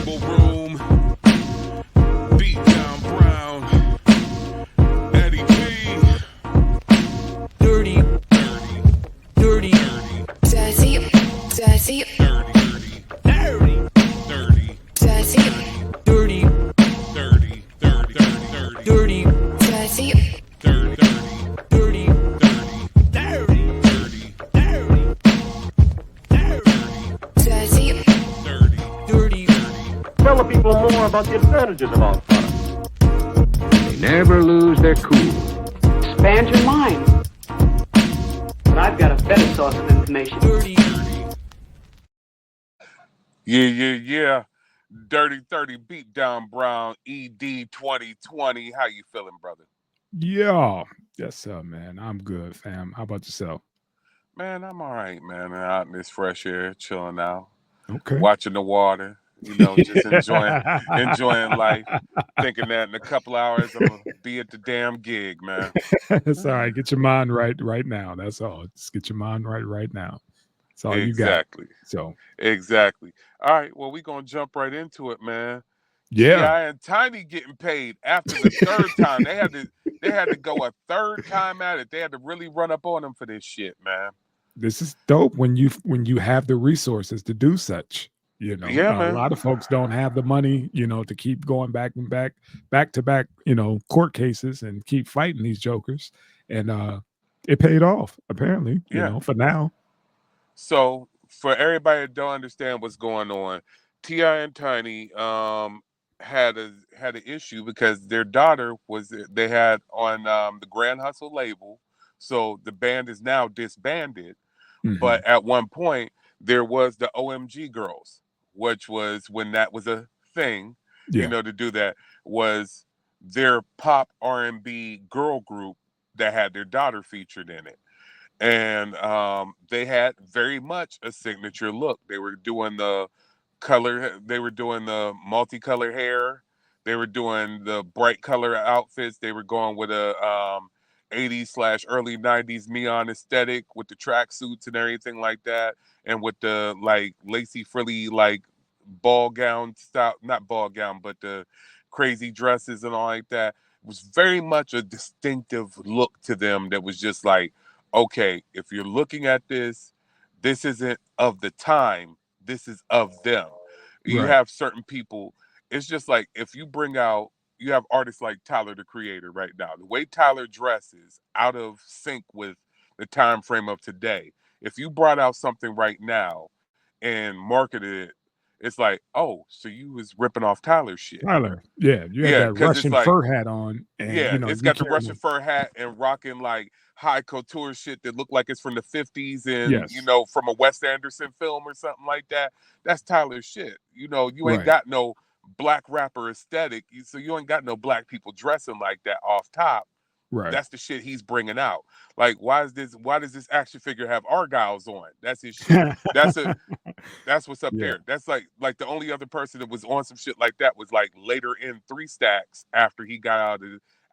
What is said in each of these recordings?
Rebel Room, Beatdown Brown, Eddie P. Dirty, dirty, Dirty, dirty, dirty, dirty, dirty, dirty, dirty, dirty, dirty, dirty. Tell the people more about the advantages of our product. They never lose their cool. Expand your mind. But I've got a better source of information. Yeah. Dirty 30 Beatdown Brown ED 2020. How you feeling, brother? Yeah. Yes, sir, man. I'm good, fam. How about yourself? Man, I'm all right, man. Out in this fresh air, chilling out, Okay. watching the water, just enjoying life, thinking that in a couple hours I'm gonna be at the damn gig, man. It's all right. Get your mind right now. That's all. Just get your mind right now. That's all you got. Exactly. So Exactly. All right, well, we're gonna jump right into it, man. yeah. T.I. and Tiny getting paid after the third time. They had to go a third time at it. They had to really run up on them for this shit, man. This is dope when you have the resources to do such. Yeah, A man. lot of folks don't have the money, to keep going back to back, court cases and keep fighting these jokers. And it paid off, apparently, Yeah. for now. So for everybody that don't understand what's going on, T.I. and Tiny had an issue because their daughter they had on the Grand Hustle label. So the band is now disbanded. Mhm. But at one point there was the OMG Girls, which was when that was a thing, Yeah. to do that, was their pop R&B girl group that had their daughter featured in it. And they had very much a signature look. They were doing the multicolor hair. They were doing the bright color outfits. They were going with a 80s / early 90s neon aesthetic with the tracksuits and everything like that, and with the like lacy frilly like ball gown style, not ball gown, but the crazy dresses and all like that. It was very much a distinctive look to them that was just like, okay, if you're looking at this isn't of the time, this is of them. You Right. have certain people, it's just like if you you have artists like Tyler the Creator right now. The way Tyler dresses out of sync with the time frame of today. If you brought out something right now and marketed it, it's like, oh, so you was ripping off Tyler's shit. Tyler, yeah, you had Yeah, that 'cause it's Russian like- fur hat on, and Yeah, it's got the can't Russian look- fur hat and rocking like high couture shit that look like it's from the 50s and Yes. from a Wes Anderson film or something like that. That's Tyler's shit. You ain't Right. got no black rapper aesthetic, so you ain't got no black people dressing like that off top. Right. That's the shit he's bringing out. Like, why does this action figure have Argyles on? That's his shit. That's what's up Yeah. there. That's like the only other person that was on some shit like that was like later in 3 Stacks after he got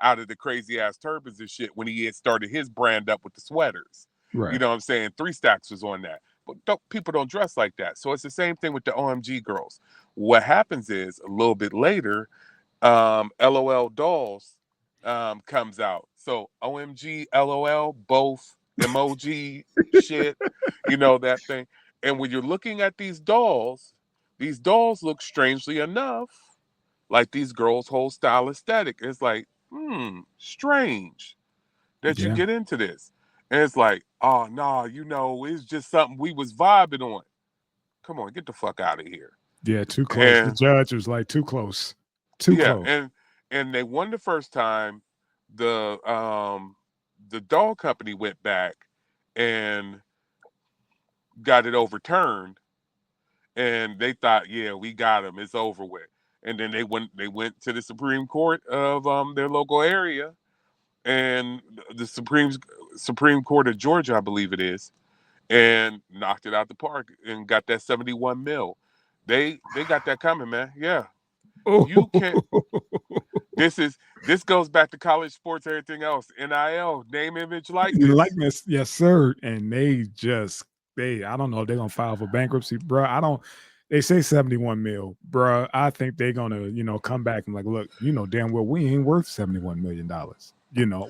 out of the crazy ass turbans and shit when he had started his brand up with the sweaters. Right. You know what I'm saying? 3 Stacks was on that. But people don't dress like that. So it's the same thing with the OMG Girls. What happens is a little bit later, LOL Dolls comes out. So OMG, LOL, both emoji shit, that thing. And when you're looking at these dolls look strangely enough like these girls' whole style aesthetic. It's like, strange that you Yeah. get into this. And it's like, oh no, it's just something we was vibing on. Come on, get the fuck out of here. Yeah, too close. The And- judge was like, too close. Too close. And they won the first time. The doll company went back and got it overturned, and they thought, yeah, we got him, it's over with. And then they went to the Supreme Court of their local area, and the Supreme Court of Georgia, I believe it is, and knocked it out the park and got that 71 mil. They got that coming, man. Yeah. You can't. This goes back to college sports, everything else. NIL, name, image, likeness. Yes, sir. And I don't know if they're gonna file for bankruptcy, bro. They say 71 mil, bruh. I think they're gonna, come back and like, look, damn well we ain't worth $71 million.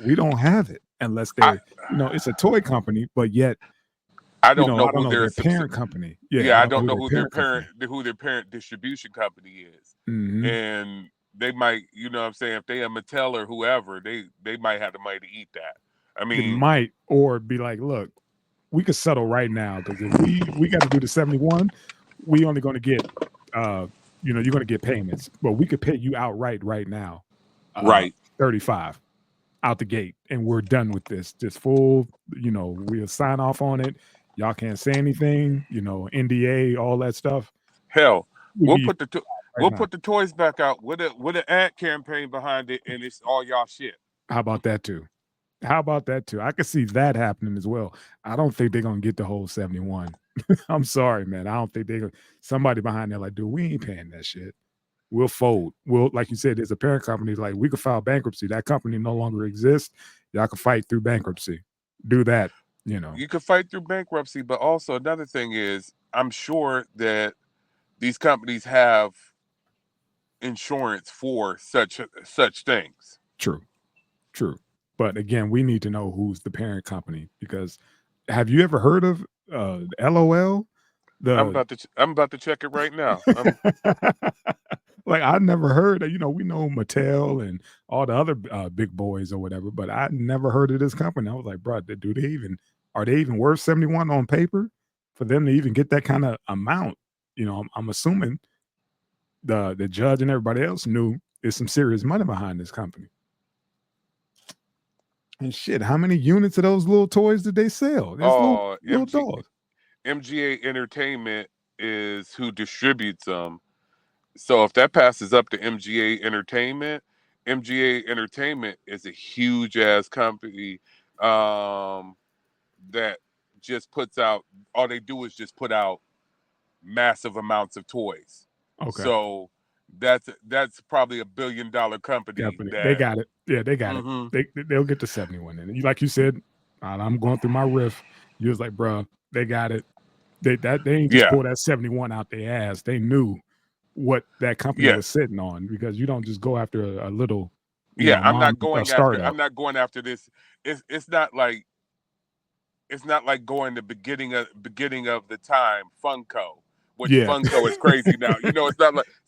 We don't have it unless I they're, it's a toy company, but yet, I don't know I don't who know their their parent company. yeah, I I don't know don't who know their parent company. who their parent distribution company is. Mhm. And they might, you know what I'm saying, if they a Mattel or whoever, they might have the money to eat that. I They mean, might or be like, look, we could settle right now because if we got to do the 71, we only going to get, you're going to get payments, but we could pay you outright right now, right. 35 out the gate, and we're done with this. Just full, we'll sign off on it. Y'all can't say anything, NDA, all that stuff. Hell, We we'll give you put the right we'll now. put the toys back out with an ad campaign behind it, and it's all y'all shit. How about that too? How about that too? I could see that happening as well. I don't think they're gonna get the whole 71. I'm sorry, man. I don't think they're gonna somebody behind there like, dude, we ain't paying that shit. We'll fold. We'll, like you said, there's a parent company, like we could file bankruptcy. That company no longer exists. Y'all can fight through bankruptcy. Do that, You could fight through bankruptcy, but also another thing is, I'm sure that these companies have insurance for such things. True. But again, we need to know who's the parent company because have you ever heard of LOL? I'm The about to check it right now. like I never heard of, we know Mattel and all the other big boys or whatever, but I never heard of this company. I was like, bro, are they even worth 71 on paper for them to even get that kind of amount? I'm assuming the judge and everybody else knew there's some serious money behind this company. And shit, how many units of those little toys did they sell? There's little dogs. MGA Entertainment is who distributes them. So if that passes up to MGA Entertainment is a huge ass company that just puts out, all they do is just put out massive amounts of toys. Okay. So that's probably $1 billion company. They got it. Yeah, they got Mhm. it. They'll get to 71. And like you said, I'm going through my riff. You was like, bro, they got it. They ain't just pull that 71 out their ass. They knew what that company was sitting on because you don't just go after a little, I'm not startup. going after this. It's not like going the beginning of the time Funko, which Funko is crazy now. It's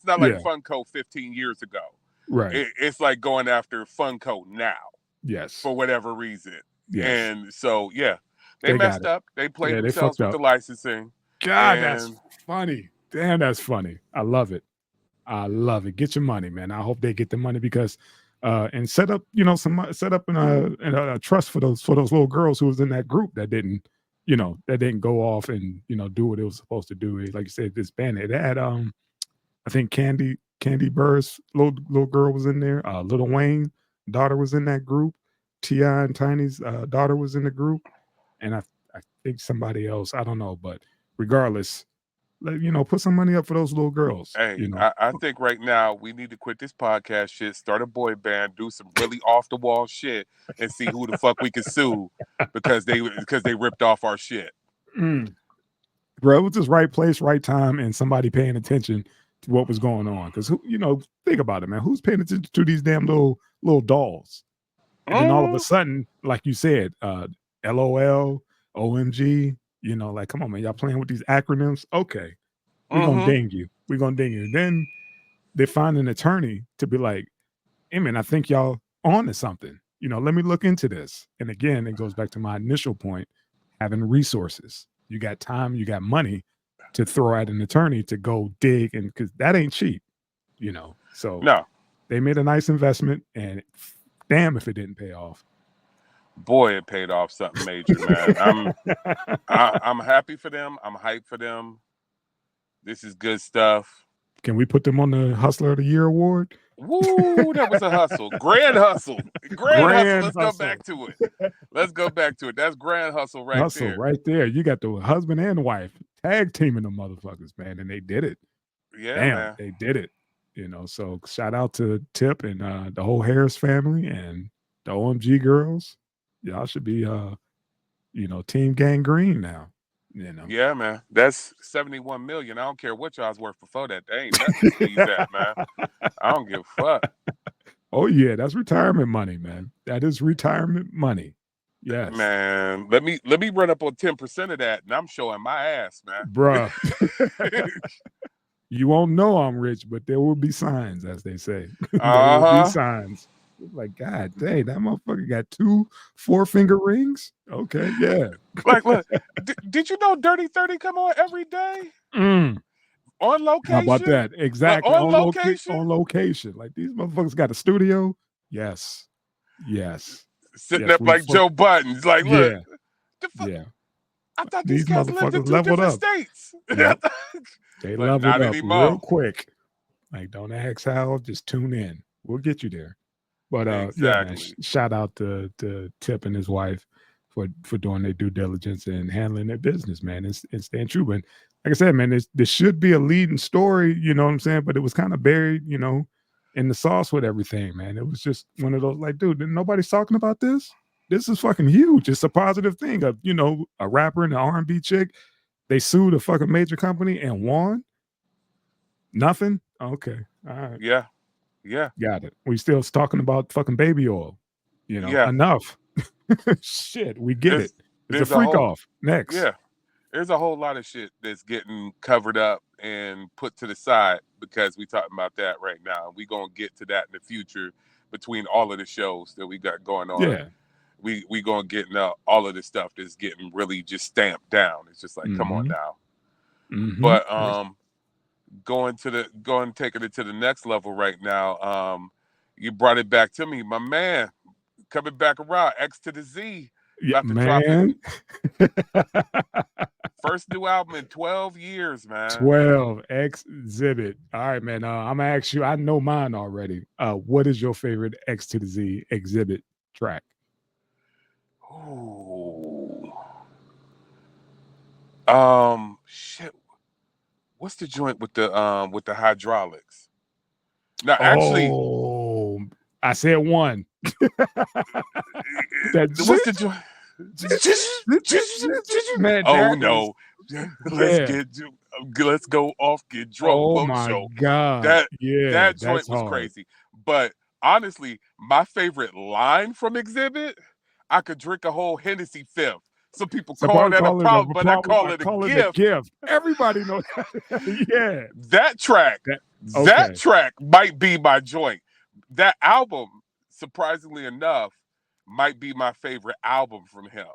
not like Funko 15 years ago. Right. It's like going after Funko now. Yes. For whatever reason. Yes. And so they messed up. They played themselves with the licensing. God, that's funny. Damn, that's funny. I love it. Get your money, man. I hope they get the money because and set up, set up in a trust for those little girls who was in that group that didn't go off and do what it was supposed to do. Like you said, this band it had I think Candy Burr's little girl was in there. Lil Wayne daughter was in that group. T.I. and Tiny's daughter was in the group, and I think somebody else. I don't know, but regardless, put some money up for those little girls. Hey, I think right now we need to quit this podcast shit, start a boy band, do some really off the wall shit, and see who the fuck we can sue because they ripped off our shit. Bro, it was just right place, right time, and somebody paying attention to what was going on. Because think about it, man. Who's paying attention to these damn little dolls? And then all of a sudden, like you said, LOL, OMG, like, come on, man, y'all playing with these acronyms? Okay, we're gonna ding you. We're gonna ding you. Then they find an attorney to be like, hey man, I think y'all on to something. Let me look into this. And again, it goes back to my initial point, having resources. You got time, you got money to throw at an attorney to go dig, and because that ain't cheap, So no, they made a nice investment, and damn if it didn't pay off. Boy, it paid off something major, man. I'm happy for them. I'm hyped for them. This is good stuff. Can we put them on the Hustler of the Year award? Woo, that was a hustle. Grand hustle. Grand hustle. Let's go back to it. That's grand hustle right there. Right there. You got the husband and wife tag teaming the motherfuckers, man, and they did it. Yeah, damn, man. They did it. So shout out to Tip and the whole Harris family and the OMG Girls. Y'all should be Team Gangrene now. You know. Yeah, man. That's 71 million. I don't care what y'all's worth before that. They ain't nothing to sneeze at, man. I don't give a fuck. Oh yeah, that's retirement money, man. That is retirement money. Yes, Man, let me run up on 10% of that, and I'm showing my ass, man. bruh. You won't know I'm rich, but there will be signs, as they say. There will be signs. Like, God dang, that motherfucker got 2 4-finger rings. Okay, yeah. Like, look, did you know Dirty 30 come on every day on location? How about that? Exactly. On location? On location. Like, these motherfuckers got a studio. Yes. Yes. Sitting up like Joe Buttons. Like, look. Yeah. The fuck? Yeah. I thought These these cats lived in motherfuckers 2 leveled different up. states. Yep. They But leveled not up anymore. real quick. Like, don't ask how, just tune in. We'll get you there. But yeah, man, Exactly. shout out to Tip and his wife for doing their due diligence and handling their business, man, and staying true. But like I said, man, there should be a leading story, you know what I'm saying? But it was kind of buried, you know, in the sauce with everything, man. It was just one of those, like, dude, nobody's talking about this. This is fucking huge. It's a positive thing. You know, a rapper and an R&B chick, they sued a fucking major company and won. Nothing. Okay. All right. Yeah. Yeah. Got it. We still talking about fucking baby oil. You know, Yeah. enough. Shit, we get it. It's a there's freak whole- off. Next. Yeah. There's a whole lot of shit that's getting covered up and put to the side because we talking about that right now. We gonna get to that in the future between all of the shows that we got going on. Yeah. We gonna get into all of the stuff that's getting really just stamped down. It's just like, come on now. Mhm. But taking it to the next level right now. You brought it back to me, my man. Coming back around, X to the Z. Yeah, About to drop man. First new album in 12 years, man. 12 Xzibit. All right, man. I'm gonna ask you. I know mine already. What is your favorite X to the Z Xzibit track? Ooh. Shit. What's the joint with the hydraulics? Now, actually, I said one. what's the joint? Man, oh no! Let's go off, get drunk. Oh Boat my show. god! That That joint was crazy. But honestly, my favorite line from Xzibit, I could drink a whole Hennessy fifth. Some people call that a problem, but I call it a gift. Everybody knows that. Yeah. That track, that track might be my joint. That album, surprisingly enough, might be my favorite album from him.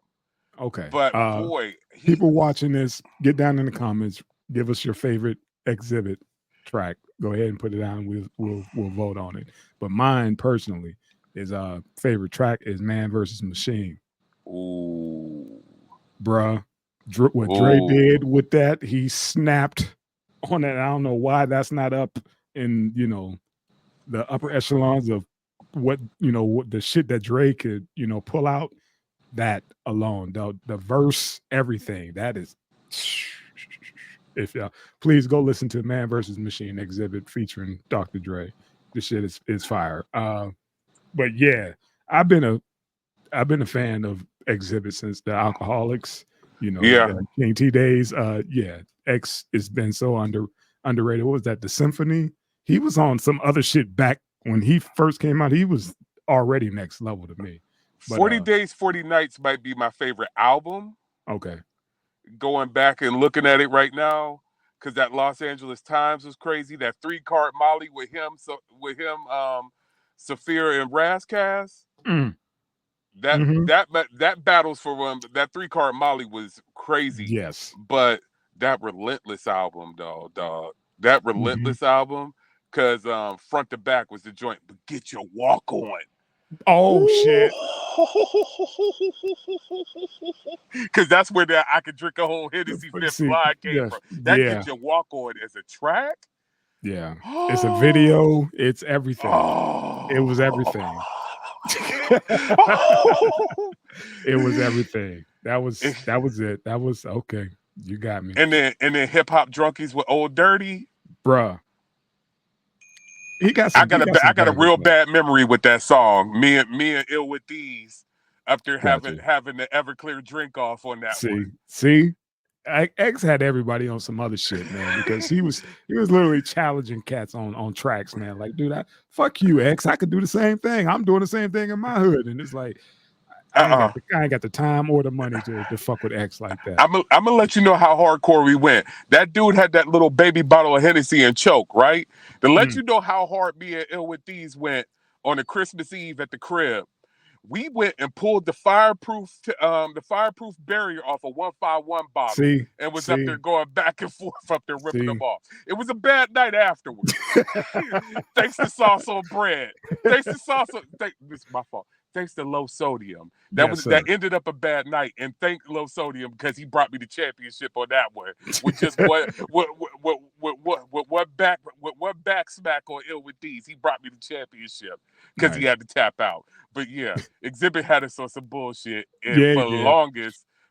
Okay. But boy, people watching this, get down in the comments, give us your favorite Xzibit track. Go ahead and put it down. We'll vote on it. But mine personally is favorite track is Man vs. Machine. Ooh. Bruh. What Dre did with that, he snapped on that. I don't know why that's not up in, you know, the upper echelons of what, you know, what the shit that Dre could, you know, pull out. That alone, the verse, everything. That is, if y'all please go listen to Man vs. Machine Xzibit featuring Dr. Dre. This shit is fire. But yeah, I've been a fan of Xzibit since the Alcoholics, you know, King T days. Yeah, X has been so underrated. What was that? The Symphony. He was on some other shit back when he first came out. He was already next level to me. But, 40 Days, 40 Nights might be my favorite album. Okay. Going back and looking at it right now, because that Los Angeles Times was crazy. That 3-card Molly with him, Saphir and Razkaz. That battles for that 3-card Molly was crazy. Yes. But that Relentless album, dog. That Relentless album, because front to back was the joint, but get your walk on. Oh shit! Because that's where that I could drink a whole Hennessy fifth line came from. That gets your walk on as a track. Yeah, it's a video. It's everything. It was everything. It was everything. That was it. That was okay. You got me. And then Hip Hop Drunkies with Old Dirty, bruh. I got a real bad memory with that song. Me and Ill with These up there having the Everclear drink off on that one. See, X had everybody on some other shit, man, because he was literally challenging cats on tracks, man. Like, dude, fuck you, X. I could do the same thing. I'm doing the same thing in my hood, and it's like I ain't got the time or the money to fuck with X like that. I'm gonna let you know how hardcore we went. That dude had that little baby bottle of Hennessy and choke, right? To let you know how hard me and Ill with These went on a Christmas Eve at the crib. We went and pulled the fireproof barrier off a 151 bottle and was up there going back and forth up there ripping them off. It was a bad night afterwards. Thanks to sauce on bread. This is my fault. Thanks to low sodium. That ended up a bad night. And thank low sodium because he brought me the championship on that one. With just what back smack on Ill with These. He brought me the championship because he had to tap out. But yeah, Xzibit had us on some bullshit. And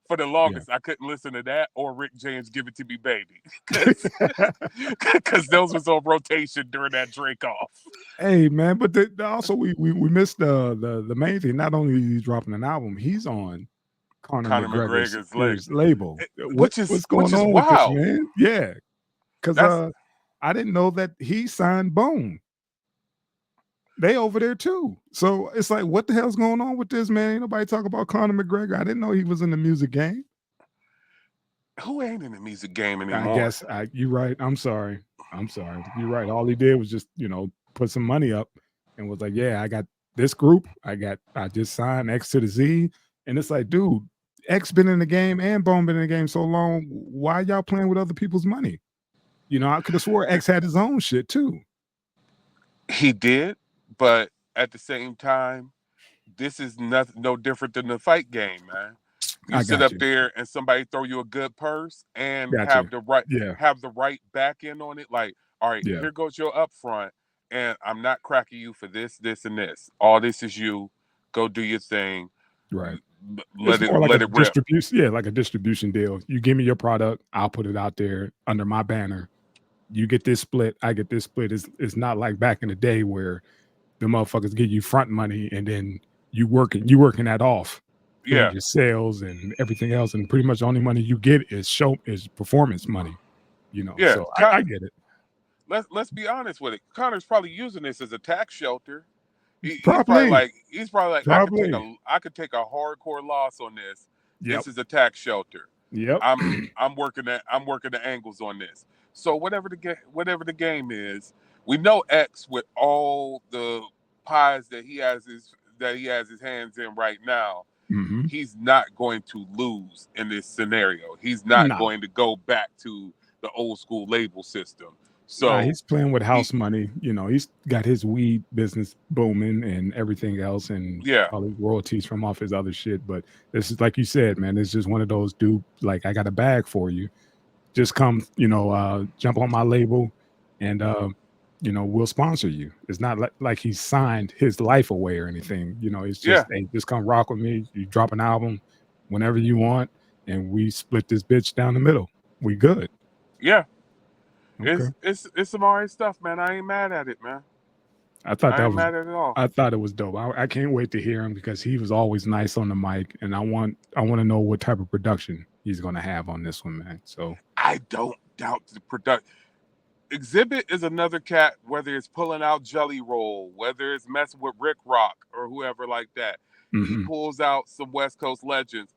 for the longest, I couldn't listen to that or Rick James Give It To Me Baby. Because those was on rotation during that drink off. Hey man, but also we missed the main thing. Not only is he dropping an album, he's on Conor McGregor's label. What's going on with this, man? Yeah. Because I didn't know that he signed Bone. They over there too. So it's like, what the hell's going on with this, man? Ain't nobody talk about Conor McGregor. I didn't know he was in the music game. Who ain't in the music game anymore? I guess you're right. I'm sorry. You're right. All he did was just, put some money up and was like, yeah, I got this group. I just signed X to the Z. And it's like, dude, X been in the game and Bone been in the game so long. Why y'all playing with other people's money? I could have swore X had his own shit too. He did. But at the same time, this is no different than the fight game, man. You sit up there and somebody throw you a good purse and have the right back end on it. Like, all right, here goes your upfront, and I'm not cracking you for this, this, and this. All this is you. Go do your thing. Right. Let it rip. Distribution, yeah, like a distribution deal. You give me your product, I'll put it out there under my banner. You get this split, I get this split. It's not like back in the day where the motherfuckers give you front money and then you working that off. Your sales and everything else, and pretty much the only money you get is performance money. So I get it. Let's be honest with it. Conor's probably using this as a tax shelter. He's probably like I could take a hardcore loss on this. This is a tax shelter. Yep. I'm working the angles on this. So whatever the game is, we know X with all the pies that he has his hands in right now. Mm-hmm. He's not going to lose in this scenario. He's not going to go back to the old school label system. So he's playing with house money. He's got his weed business booming and everything else, and all his royalties from off his other shit. But this is like you said, man. It's just one of those, dude. Like, I got a bag for you. Just come, jump on my label, and we'll sponsor you. It's not like he signed his life away or anything. It's just, hey, just come rock with me. You drop an album whenever you want, and we split this bitch down the middle. We good. Yeah. Okay. It's some alright stuff, man. I ain't mad at it, man. I ain't mad at it all. I thought it was dope. I can't wait to hear him because he was always nice on the mic, and I want to know what type of production he's going to have on this one, man. So I don't doubt the production. Xzibit is another cat, whether it's pulling out Jelly Roll, whether it's messing with Rick Rock or whoever like that. Mm-hmm. He pulls out some West Coast legends.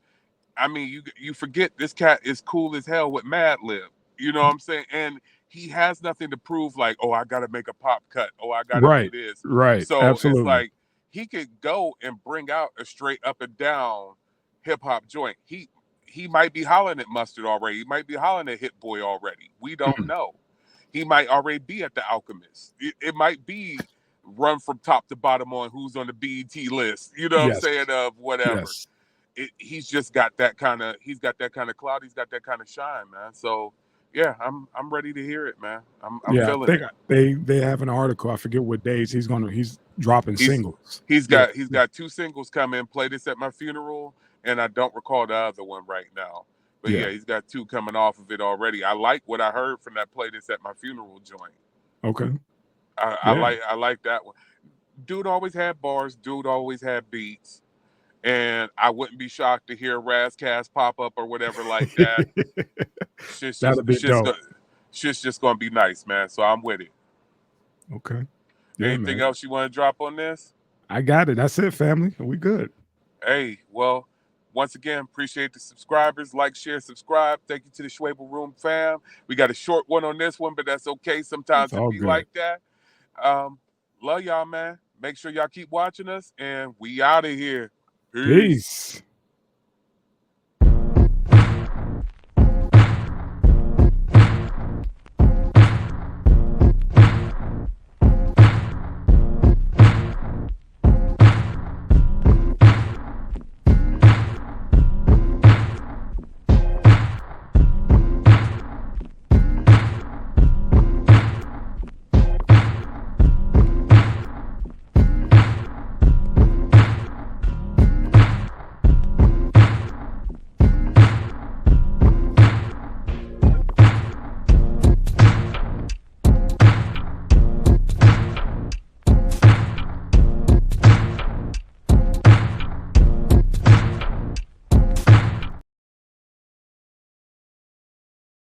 I mean, you forget this cat is cool as hell with Mad Lib. You know what I'm saying? And he has nothing to prove, like, oh, I got to make a pop cut. Oh, I got to do this. Right. So absolutely. It's like he could go and bring out a straight up and down hip hop joint. He might be hollering at Mustard already. He might be hollering at Hit Boy already. We don't know. He might already be at the Alchemist. It might be run from top to bottom on who's on the BET list. You know what I'm saying? Of whatever. Yes. He's just got that kind of. He's got that kind of clout. He's got that kind of shine, man. So. Yeah, I'm ready to hear it, man. I'm feeling it. They have an article. I forget what days he's dropping singles. He's got 2 singles coming. Play This at My Funeral, and I don't recall the other one right now. But yeah, he's got 2 coming off of it already. I like what I heard from that Play This at My Funeral joint. Okay. I like that one. Dude always had bars. Dude always had beats. and I wouldn't be shocked to hear Razcast pop up or whatever like that. That'd be dope. Shit's just gonna be nice, man. So I'm with it. Okay. Yeah, Anything man. else you want to drop on this? I got it. That's it, family. We good. Hey, well, once again, appreciate the subscribers. Like, share, subscribe. Thank you to the Schwable Room fam. We got a short one on this one, but that's okay. Sometimes It's all it be good. like that. Love y'all, man. Make sure y'all keep watching us, and we out of here. Peace. Peace.